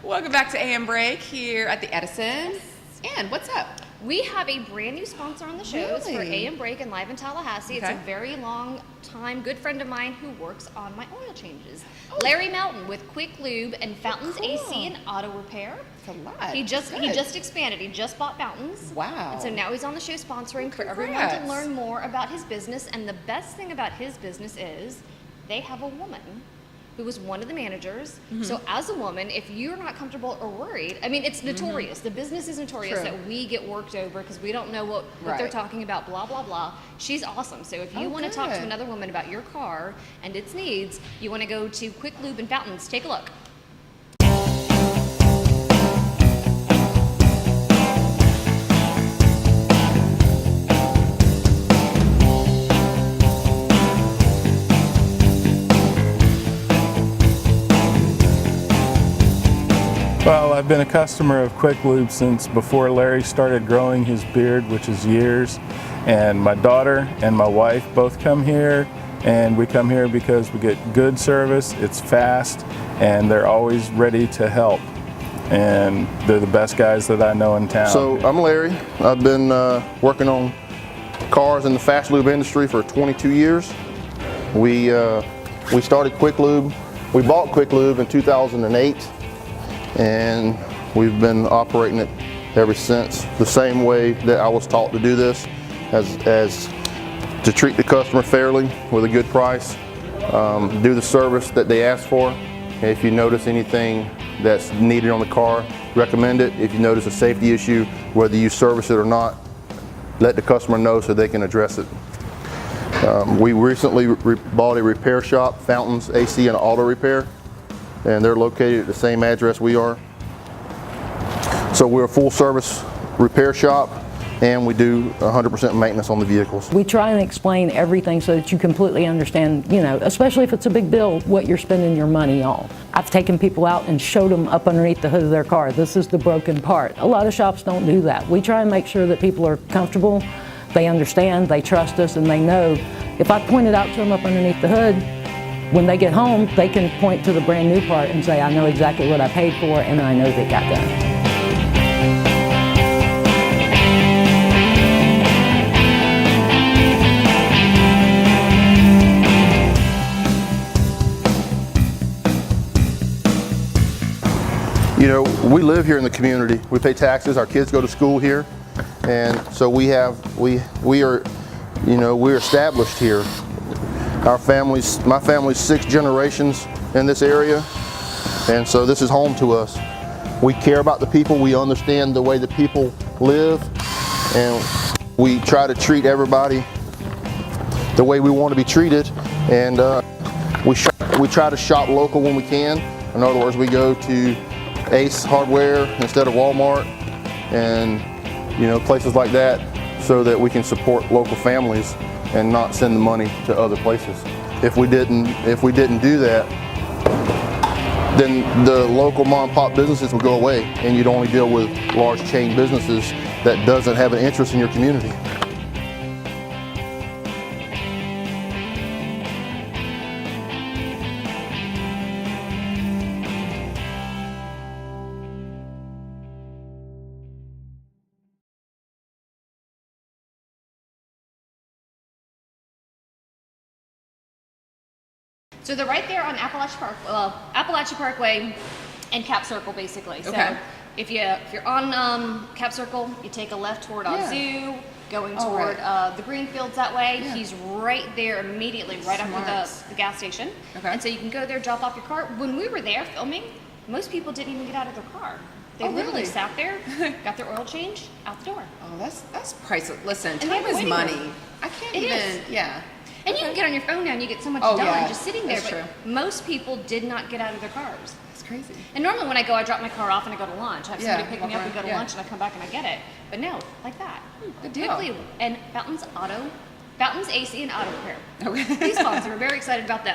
Welcome back to AM Break here at the Edison. And what's up? We have a brand new sponsor on the show. It's for Really? AM Break and Live in Tallahassee. Okay. It's a very long time good friend of mine who works on my oil changes. Larry Melton with Qwik Lube and Fountains Cool. AC and Auto Repair. It's a lot. He just Good. expanded. He just bought Fountains. Wow. And so now he's on the show sponsoring for everyone Congrats. to learn more about his business. And the best thing about his business is they have a woman who was one of the managers. So as a woman, if you're not comfortable or worried, I mean, it's notorious. The business is notorious True. that we get worked over because we don't know what they're Right. talking about, blah, blah, blah. She's awesome. So if you want to talk to good. another woman about your car and its needs, you want to go to Qwik Lube and Fountains. Take a look. Well, I've been a customer of Qwik Lube since before Larry started growing his beard, which is years. And my daughter and my wife both come here, and we come here because we get good service, it's fast, and they're always ready to help. And they're the best guys that I know in town. So I'm Larry. I've been working on cars in the fast lube industry for 22 years. We started Qwik Lube. We bought Qwik Lube in 2008. And we've been operating it ever since the same way that I was taught to do this, as to treat the customer fairly with a good price, do the service that they ask for. And if you notice anything that's needed on the car, recommend it. If you notice a safety issue, whether you service it or not, let the customer know so they can address it. We recently bought a repair shop, Fountains AC and Auto Repair, and they're located at the same address we are. So we're a full service repair shop, and we do 100% maintenance on the vehicles. We try and explain everything so that you completely understand, you know, especially if it's a big bill, what you're spending your money on. I've taken people out and showed them up underneath the hood of their car, this is the broken part. A lot of shops don't do that. We try and make sure that people are comfortable, they understand, they trust us, and they know if I point it out to them up underneath the hood, when they get home, they can point to the brand new part and say, I know exactly what I paid for and I know they got done. You know, we live here in the community. We pay taxes, our kids go to school here. And so we're established here. My family's 6 generations in this area, and so this is home to us. We care about the people, we understand the way the people live, and we try to treat everybody the way we want to be treated, and we try to shop local when we can. In other words, we go to Ace Hardware instead of Walmart, and places like that, so that we can support local families and not send the money to other places. If we didn't do that, then the local mom and pop businesses would go away, and you'd only deal with large chain businesses that doesn't have an interest in your community. So they're right there on Appalachia Parkway and Cap Circle, basically. Okay. So if you're on Cap Circle, you take a left toward Zoo, going toward the green fields that way. Yeah. He's right there immediately, right after the gas station. Okay. And so you can go there, drop off your car. When we were there filming, most people didn't even get out of their car. They literally really? sat there, got their oil change, out the door. Oh, that's priceless. Listen, And they time have a is waiting money. room. I can't It even, is. yeah. And you can get on your phone now and you get so much Oh, done yeah. just sitting there. That's But most people did not get out of their cars. That's crazy. And normally when I go, I drop my car off and I go to lunch. I have somebody pick me walk up and go around, to lunch and I come back and I get it. But no, like that. Good deal. Quickly. And Fountains AC and Auto Repair. Okay. Please sponsor. We're very excited about them.